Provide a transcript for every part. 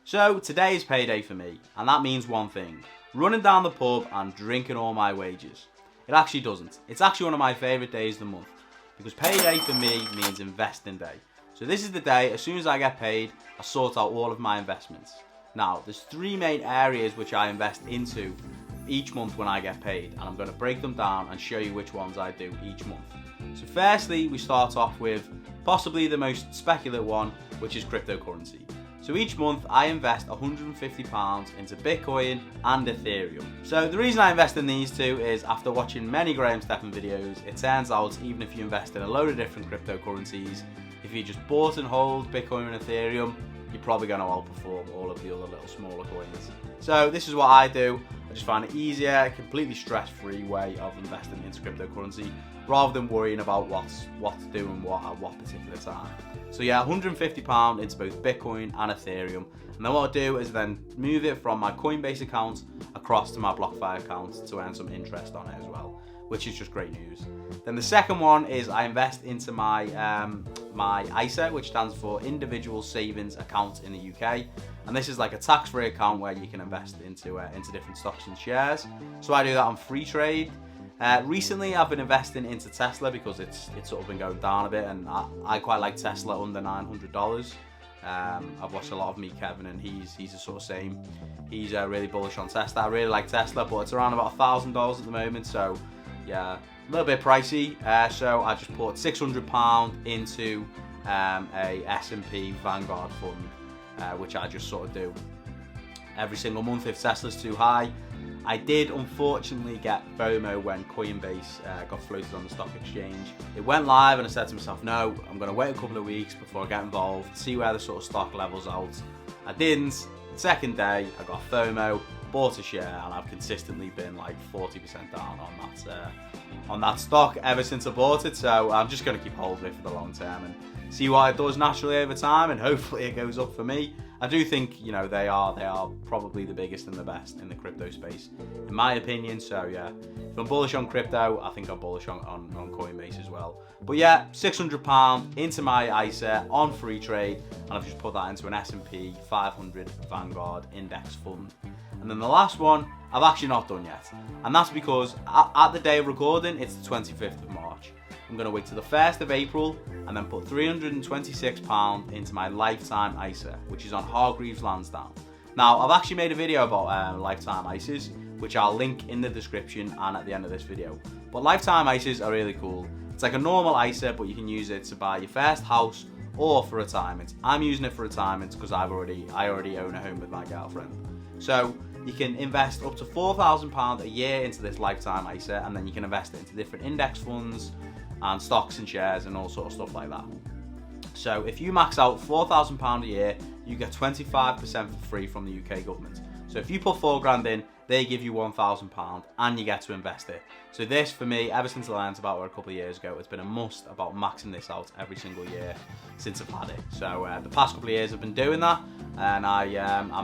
So today is payday for me, and that means one thing: running down the pub and drinking all my wages. It actually doesn't. It's actually one of my favourite days of the month, because payday for me means investing day. So this is the day, as soon as I get paid, I sort out all of my investments. Now, there's three main areas which I invest into each month when I get paid, and I'm going to break them down and show you which ones I do each month. So firstly, we start off with possibly the most speculative one, which is cryptocurrency. So each month I invest £150 into Bitcoin and Ethereum. So the reason I invest in these two is after watching many Graham Stephan videos, it turns out even if you invest in a load of different cryptocurrencies, if you just bought and hold Bitcoin and Ethereum, you're probably going to outperform all of the other little smaller coins. So this is what I do. I just find it easier, a completely stress-free way of investing into cryptocurrency, rather than worrying about what to do and what at what particular time. So yeah, £150 into both Bitcoin and Ethereum, and then what I do is then move it from my Coinbase account across to my BlockFi account to earn some interest on it as well, which is just great news. Then the second one is I invest into my my ISA, which stands for Individual Savings Account in the UK, and this is like a tax-free account where you can invest into different stocks and shares. So I do that on free trade. Recently I've been investing into Tesla because it's sort of been going down a bit, and I quite like Tesla under $900. I've watched a lot of Meet Kevin, and he's the sort of same. He's really bullish on Tesla. I really like Tesla, but it's around about $1,000 at the moment, so yeah, a little bit pricey. So I just put £600 into a S&P Vanguard fund, which I just sort of do every single month if Tesla's too high. I did unfortunately get FOMO when Coinbase got floated on the stock exchange. It went live and I said to myself, no, I'm going to wait a couple of weeks before I get involved, see where the sort of stock levels out. I didn't. Second day, I got FOMO, bought a share, and I've consistently been like 40% down on that stock ever since I bought it. So I'm just going to keep hold of it for the long term and see what it does naturally over time, and hopefully it goes up for me. I do think, you know, they are probably the biggest and the best in the crypto space, in my opinion. So yeah, if I'm bullish on crypto, I think I'm bullish on Coinbase as well. But yeah, £600 into my ISA on free trade, and I've just put that into an S&P 500 Vanguard index fund. And then the last one I've actually not done yet, and that's because at the day of recording, it's the 25th of March. I'm going to wait till the 1st of April and then put £326 into my lifetime ISA, which is on Hargreaves Lansdown. Now, I've actually made a video about lifetime ISAs, which I'll link in the description and at the end of this video. But lifetime ISAs are really cool. It's like a normal ISA, but you can use it to buy your first house or for retirement. I'm using it for retirement because I already own a home with my girlfriend. So you can invest up to £4,000 a year into this lifetime ISA, and then you can invest it into different index funds and stocks and shares and all sort of stuff like that. So if you max out £4,000 a year, you get 25% for free from the UK government. So if you put £4,000 in, they give you £1,000 and you get to invest it. So this, for me, ever since I learned about it a couple of years ago, it's been a must about maxing this out every single year since I've had it. So the past couple of years I've been doing that, and I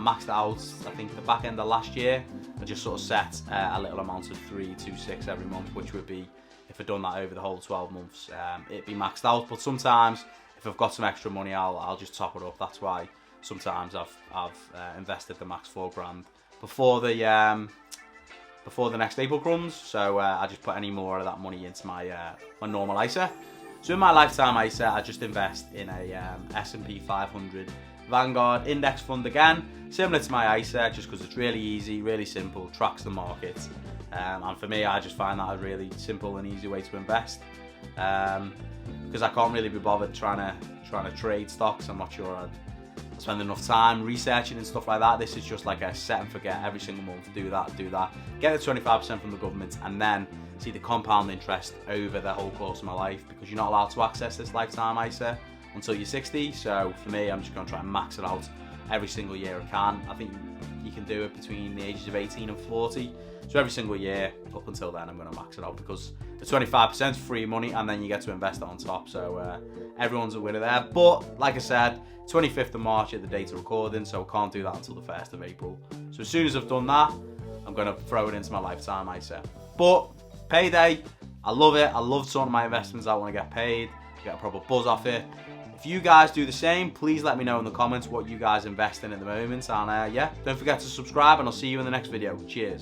maxed it out, I think the back end of last year. I just sort of set a little amount of 326 every month, which would be, if I'd done that over the whole 12 months, it'd be maxed out. But sometimes, if I've got some extra money, I'll just top it up. That's why sometimes I've invested the max £4,000 before the next April comes. So I just put any more of that money into my normal ISA. So in my lifetime ISA, I just invest in a S&P 500 Vanguard index fund again, similar to my ISA, just because it's really easy, really simple, tracks the market. And for me, I just find that a really simple and easy way to invest, because I can't really be bothered trying to trade stocks. I'm not sure I'd spend enough time researching and stuff like that. This is just like a set and forget every single month. Do that, get the 25% from the government, and then see the compound interest over the whole course of my life, because you're not allowed to access this lifetime ISA until you're 60. So for me, I'm just going to try and max it out every single year I can. I think you can do it between the ages of 18 and 40. So every single year up until then, I'm going to max it out, because the 25% is free money and then you get to invest it on top. So everyone's a winner there. But like I said, 25th of March at the date of recording, so I can't do that until the 1st of April. So as soon as I've done that, I'm going to throw it into my lifetime ISA. But payday, I love it. I love sorting my investments out when I get paid. I get a proper buzz off it. If you guys do the same, please let me know in the comments what you guys invest in at the moment. And yeah, don't forget to subscribe, and I'll see you in the next video. Cheers.